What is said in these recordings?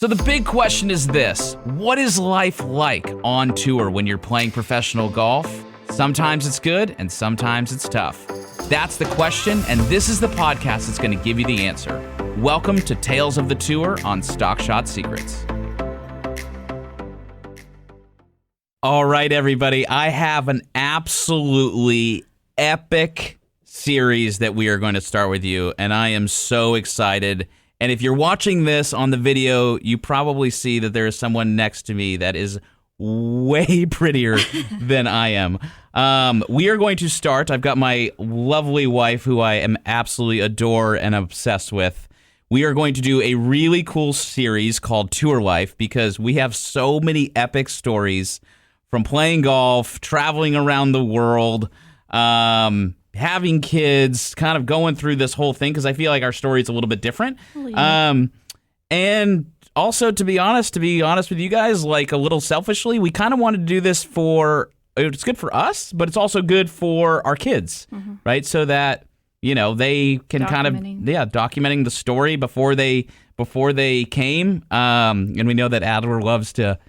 So the big question is this: what is life like on tour when you're playing professional golf? Sometimes it's good and sometimes it's tough. That's the question, and this is the podcast that's going to give you the answer. Welcome to Tales of the Tour on Stock Shot Secrets. All right, everybody, I have an absolutely epic series that we are going to start with you, and I am so excited. And if you're watching this on the video, you probably see that there is someone next to me that is way prettier than I am. We are going to start. I've got my lovely wife, who I am absolutely adore and obsessed with. We are going to do a really cool series called Tour Life because we have so many epic stories from playing golf, traveling around the world, having kids, kind of going through this whole thing, because I feel like our story is a little bit different. And also, to be honest with you guys, like a little selfishly, we kind of wanted to do this for, it's good for us, but it's also good for our kids, right? So that, you know, they can documenting the story before they came. And we know that Adler loves to,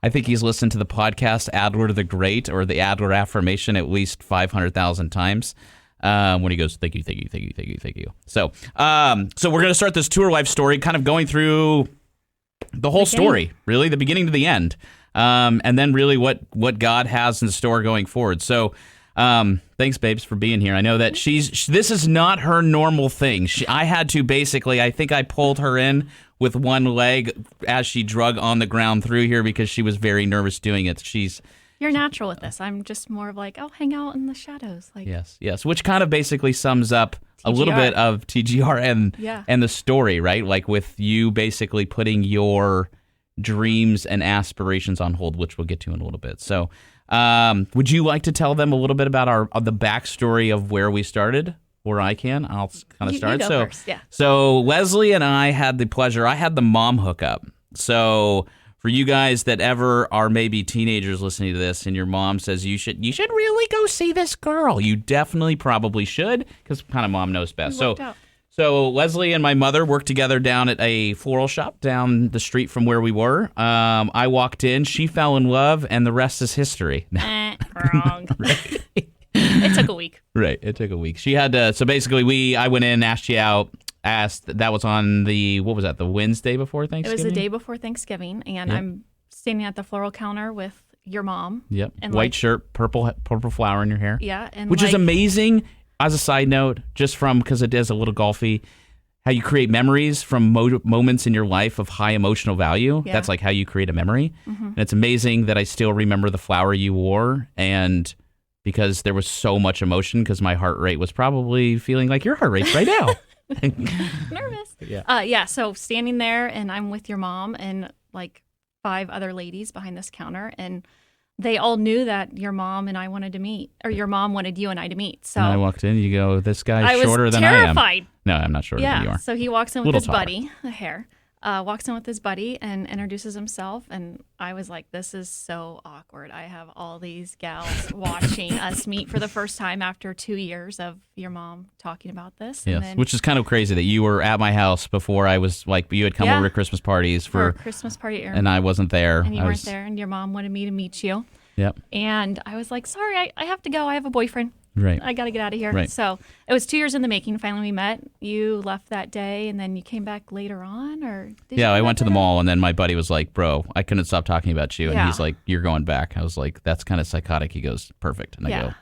I think he's listened to the podcast Adler the Great or the Adler affirmation at least 500,000 times. When he goes, thank you. So we're going to start this Tour Life story, kind of going through the whole story, really, the beginning to the end, and then really what God has in store going forward. So thanks, babes, for being here. I know that this is not her normal thing. I had to basically, I think I pulled her in with one leg as she drug on the ground through here because she was very nervous doing it. You're natural with this. I'm just more of like, hang out in the shadows. Like Yes. Which kind of basically sums up a little bit of TGR and the story, right? Like with you basically putting your dreams and aspirations on hold, which we'll get to in a little bit. So would you like to tell them a little bit about the backstory of where we started? Or I can. I'll kind of start. You go first, yeah. So Lesley and I had the pleasure. I had the mom hookup. So for you guys that ever are maybe teenagers listening to this and your mom says you should really go see this girl, you definitely probably should, because kind of mom knows best. So Lesley and my mother worked together down at a floral shop down the street from where we were. I walked in, she fell in love, and the rest is history. Wrong. It took a week. Right, it took a week. She had to, so basically I went in, asked you out, that was on the Wednesday before Thanksgiving? It was the day before Thanksgiving, and I'm standing at the floral counter with your mom. Yep. And white shirt, purple flower in your hair. Yeah. And which is amazing, as a side note, just from, because it is a little golfy, how you create memories from moments in your life of high emotional value. Yeah. That's like how you create a memory. And it's amazing that I still remember the flower you wore, and because there was so much emotion, because my heart rate was probably feeling like your heart rate right now. Nervous. So standing there, and I'm with your mom and like 5 other ladies behind this counter, and they all knew that your mom and I wanted to meet, or your mom wanted you and I to meet. So and I walked in, you go, this guy's shorter than I am. Terrified. No, I'm not shorter than you are. So he walks in with his buddy, walks in with his buddy and introduces himself, and I was like, this is so awkward. I have all these gals watching us meet for the first time after 2 years of your mom talking about this. Yes, and then, which is kind of crazy that you were at my house before I was, like, you had come over to Christmas parties for a Christmas party, and I wasn't there. And you weren't there, and your mom wanted me to meet you. Yep. And I was like, sorry, I have to go. I have a boyfriend. Right. I got to get out of here. Right. So it was 2 years in the making. Finally, we met. You left that day, and then you came back later on, or did I went to the mall, and then my buddy was like, "Bro, I couldn't stop talking about you." And he's like, "You're going back." I was like, "That's kind of psychotic." He goes, "Perfect." And I go,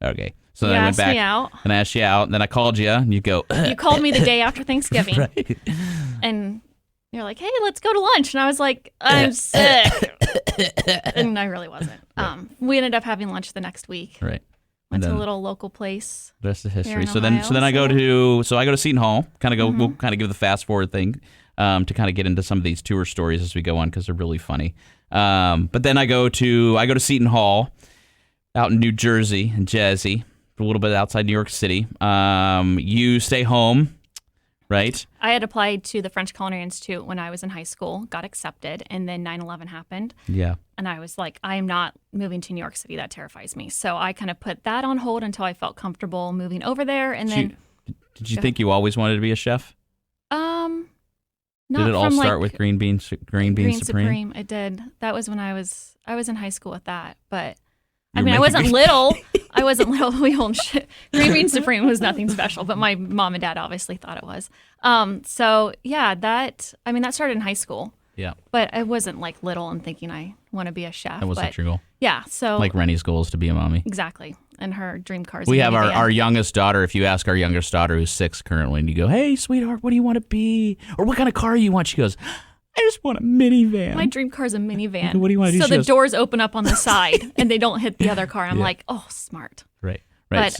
"Okay." So then I went back and I asked you out, and then I called you, and you go. You called me the day after Thanksgiving, right? And you're like, "Hey, let's go to lunch," and I was like, "I'm sick," and I really wasn't. Right. We ended up having lunch the next week. Right. Went to a little local place. The rest is history. So then I go to Seton Hall. Kind of go. We'll kind of give the fast forward thing to kind of get into some of these tour stories as we go on, because they're really funny. But then I go to Seton Hall out in New Jersey, in Jersey, a little bit outside New York City. You stay home, right? I had applied to the French Culinary Institute when I was in high school, got accepted, and then 9/11 happened. Yeah. And I was like, I am not moving to New York City. That terrifies me. So I kind of put that on hold until I felt comfortable moving over there. And then, did you think you always wanted to be a chef? Did it all start with Green Bean Supreme? It did. That was when I was in high school with that. But I wasn't little. I wasn't little. Green Bean Supreme was nothing special, but my mom and dad obviously thought it was. So yeah, that started in high school. Yeah. But I wasn't like little and thinking I want to be a chef. That wasn't your goal. Yeah. So like Rennie's goal is to be a mommy. Exactly. And her dream car is we have our youngest daughter. If you ask our youngest daughter, who's 6 currently, and you go, "Hey, sweetheart, what do you want to be? Or what kind of car you want?" She goes, "I just want a minivan." My dream car is a minivan. What do you want to do? So the doors open up on the side and they don't hit the other car. I'm like, oh, smart. Right. But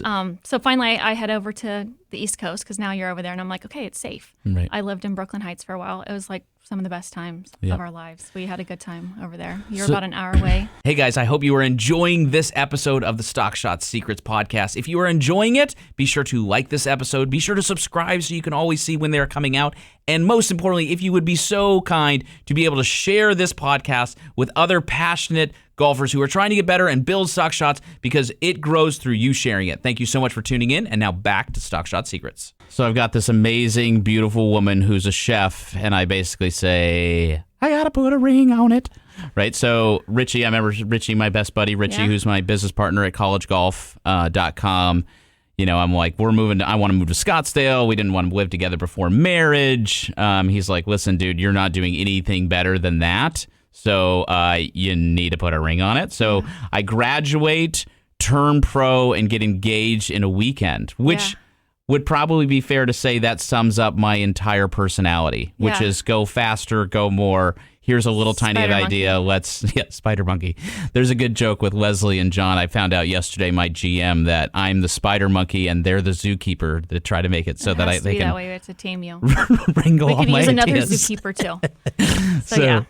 so finally I head over to the East Coast because now you're over there. And I'm like, okay, it's safe. Right. I lived in Brooklyn Heights for a while. It was like some of the best times of our lives. We had a good time over there. You're about an hour away. Hey, guys, I hope you are enjoying this episode of the Stock Shot Secrets podcast. If you are enjoying it, be sure to like this episode. Be sure to subscribe so you can always see when they're coming out. And most importantly, if you would be so kind to be able to share this podcast with other passionate golfers who are trying to get better and build stock shots, because it grows through you sharing it. Thank you so much for tuning in. And now back to Stock Shot Secrets. So I've got this amazing, beautiful woman who's a chef, and I basically say, I gotta put a ring on it. Right? So Richie, I remember Richie, my best buddy, Richie, who's my business partner at collegegolf.com. You know, I'm like, I want to move to Scottsdale. We didn't want to live together before marriage. He's like, listen, dude, you're not doing anything better than that. So you need to put a ring on it. So I graduate, turn pro, and get engaged in a weekend, which would probably be fair to say that sums up my entire personality, which is go faster, go more. Here's a little tiny idea. Spider monkey. There's a good joke with Leslie and John. I found out yesterday, my GM, that I'm the spider monkey and they're the zookeeper that try to make it so that they can that way. We have to tame you. wrangle all my ideas. We could use another zookeeper too. So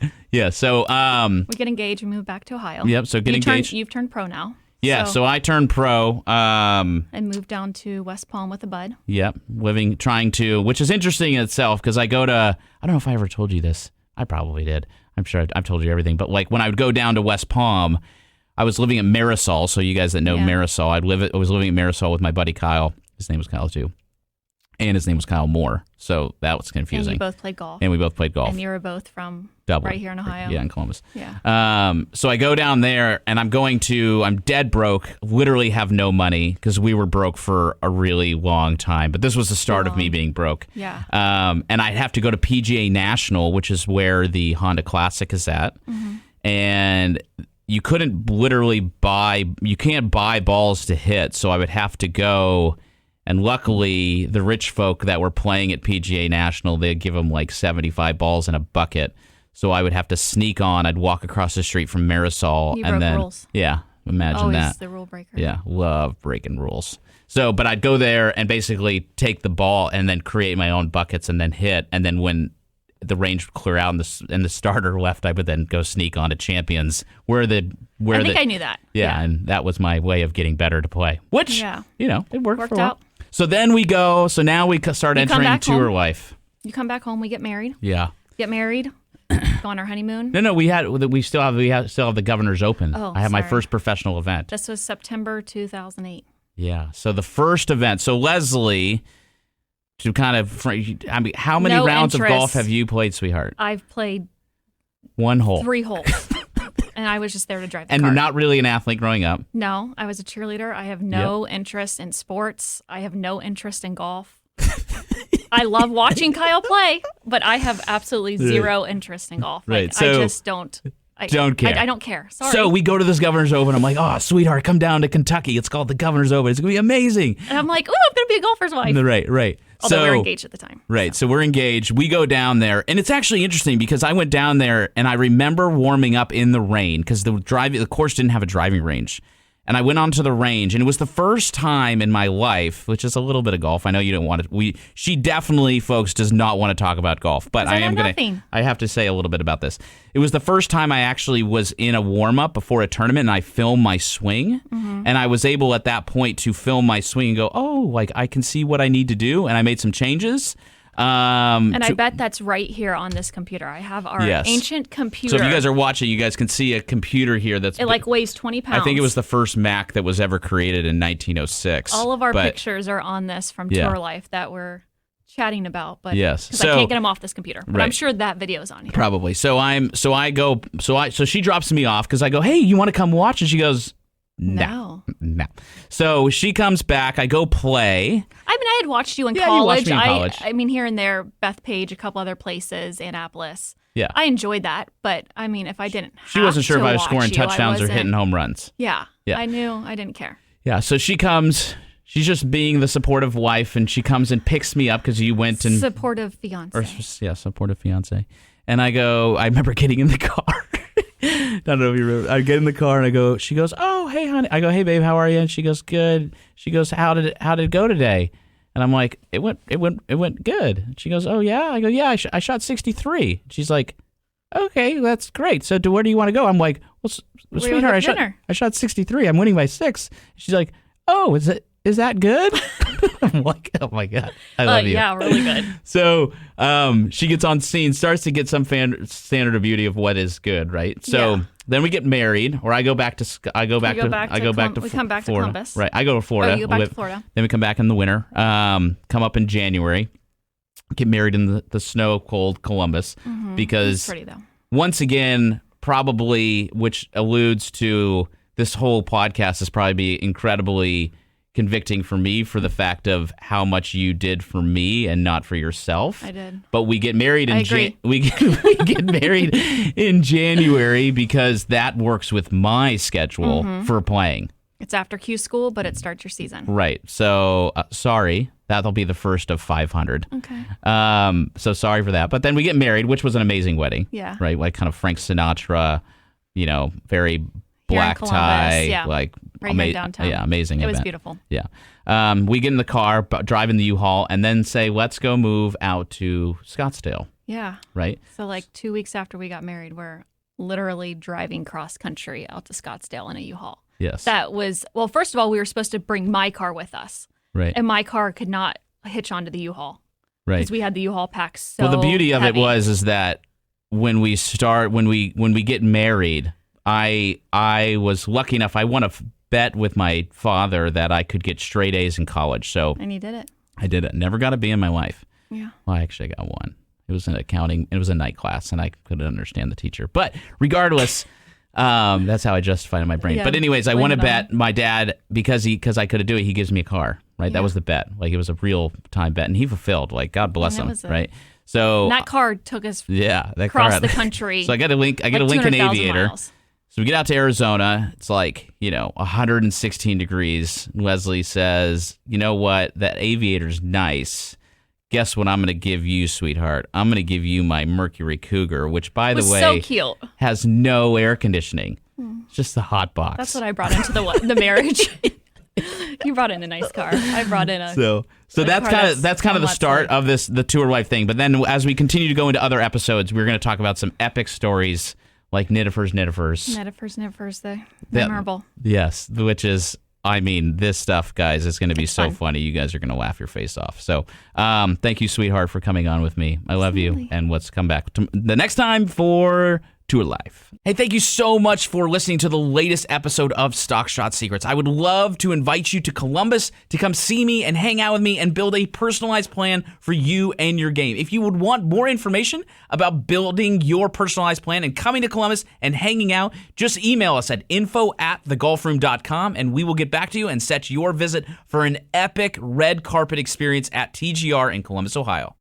we get engaged and move back to Ohio. Yep. So engaged. You've turned pro now. Yeah, so I turned pro. And moved down to West Palm with a bud. Yep, which is interesting in itself, because I don't know if I ever told you this. I probably did. I'm sure I've told you everything. But like when I would go down to West Palm, I was living at Marisol. So you guys that know Marisol, I was living at Marisol with my buddy Kyle. His name was Kyle too. And his name was Kyle Moore. So that was confusing. And you both played golf. And we both played golf. And you were both from Dublin, right here in Ohio. Yeah, in Columbus. Yeah. So I go down there, and I'm dead broke, literally have no money, because we were broke for a really long time. But this was the start of me being broke. Yeah. And I'd have to go to PGA National, which is where the Honda Classic is at. Mm-hmm. And you can't buy balls to hit, so I would have to go. And luckily, the rich folk that were playing at PGA National, they'd give them like 75 balls in a bucket. So I would have to sneak on. I'd walk across the street from Marisol. You broke rules. Yeah, imagine Always that. The rule breaker. Yeah, love breaking rules. So, but I'd go there and basically take the ball and then create my own buckets and then hit. And then when the range would clear out and the starter left, I would then go sneak on to Champions. I think I knew that. Yeah, and that was my way of getting better to play. Which, it worked for a while. Out. So then we go. So now we start entering tour life. You come back home. We get married. Yeah. Get married. Go on our honeymoon. No. We still have the Governor's Open. Oh, I have my first professional event. This was September 2008. Yeah. So the first event. So Leslie, how many rounds of golf have you played, sweetheart? I've played 1 hole. 3 holes. And I was just there to drive the cart. And you're not really an athlete growing up? No, I was a cheerleader. I have no interest in sports. I have no interest in golf. I love watching Kyle play, but I have absolutely zero interest in golf. Right. Like, So I just don't. Don't care. I don't care. Sorry. So we go to this Governor's Open. I'm like, oh, sweetheart, come down to Kentucky. It's called the Governor's Open. It's going to be amazing. And I'm like, oh, I'm going to be a golfer's wife. Right. Although we were engaged at the time. Right. So we're engaged. We go down there. And it's actually interesting because I went down there and I remember warming up in the rain because the course didn't have a driving range. And I went onto the range, and it was the first time in my life, which is a little bit of golf. I know you don't want to. She definitely, folks, does not want to talk about golf, but I have to say a little bit about this. It was the first time I actually was in a warm up before a tournament, and I filmed my swing, and I was able at that point to film my swing and go, oh, like I can see what I need to do, and I made some changes. And I bet that's right here on this computer. I have our ancient computer. So if you guys are watching, you guys can see a computer here it weighs 20 pounds. I think it was the first Mac that was ever created in 1906. All of our pictures are on this from tour life that were chatting about, but yes, because I can't get him off this computer. But I'm sure that video's on here. Probably. So she drops me off because I go, hey, you want to come watch? And she goes, no. So she comes back. I go play. I mean, I had watched you in college. college. You watched me in college. I mean, here and there, Bethpage, a couple other places, Annapolis. Yeah. I enjoyed that, but I mean, if I didn't She wasn't sure if I was scoring you, touchdowns or hitting home runs. Yeah. I knew I didn't care. Yeah, so she comes, she's just being the supportive wife, and she comes and picks me up because you went and... Supportive fiance. Supportive fiance. And I remember getting in the car. I don't know if you remember. I get in the car and she goes, oh, hey, honey. I go, hey, babe, how are you? And she goes, good. She goes, how did it go today? And I'm like, it went good. And she goes, oh, yeah? I go, yeah, I shot 63. She's like, okay, that's great. So where do you want to go? I'm like, well, sweetheart, I shot 63. I'm winning by 6. She's like, oh, is that good? I'm like, oh my God, I love you. Yeah, really good. So she gets on scene, starts to get some standard of beauty of what is good, right? So then we get married, or I go back to We come back to Columbus. Right, I go to Florida. Oh, you go back to Florida. Then we come back in the winter. Come up in January. Get married in the snow cold Columbus because it's pretty though. Once again, probably, which alludes to this whole podcast is probably be incredibly convicting for me for the fact of how much you did for me and not for yourself. I did. But we get married we get married in January because that works with my schedule for playing. It's after Q school, but it starts your season. Right. So sorry, that'll be the first of 500. Okay. So sorry for that. But then we get married, which was an amazing wedding. Yeah. Right. Like kind of Frank Sinatra, very black tie, like downtown. Yeah, amazing. It was beautiful. Yeah. We get in the car, drive in the U-Haul, and then say, let's go move out to Scottsdale. Yeah. Right. So like 2 weeks after we got married, we're literally driving cross country out to Scottsdale in a U-Haul. Yes. That was, well, first of all, we were supposed to bring my car with us. Right. And my car could not hitch onto the U-Haul. Right. Because we had the U-Haul pack so well, the beauty of heavy. it is that when we get married, I was lucky enough. I won a bet with my father that I could get straight A's in college. So and you did it. I did it. Never got a B in my life. Yeah. Well, actually, I got one. It was in accounting. It was a night class, and I couldn't understand the teacher. But regardless, that's how I justified it in my brain. Yeah, but anyways, I won a bet. My dad, because I couldn't do it, he gives me a car. Right. Yeah. That was the bet. Like it was a real time bet, and he fulfilled. Like God bless him. Right. So and that car took us across the country. So I got a Lincoln Aviator. Miles. So we get out to Arizona. It's like 116 degrees. Leslie says, "You know what? That Aviator's nice. Guess what I'm going to give you, sweetheart? I'm going to give you my Mercury Cougar, which, by the way, so cute. Has no air conditioning. It's just the hot box. That's what I brought into the marriage. You brought in a nice car. I brought in a so that's kind of the start of the tour life thing. But then as we continue to go into other episodes, we're going to talk about some epic stories like Nittifers. The memorable. Yes, which is. I mean, this stuff, guys, is going to be so funny. You guys are going to laugh your face off. So thank you, sweetheart, for coming on with me. I love you. And let's come back the next time for Tour Life. Hey, thank you so much for listening to the latest episode of Stock Shot Secrets. I would love to invite you to Columbus to come see me and hang out with me and build a personalized plan for you and your game. If you would want more information about building your personalized plan and coming to Columbus and hanging out, just email us at info@thegolfroom.com and we will get back to you and set your visit for an epic red carpet experience at TGR in Columbus, Ohio.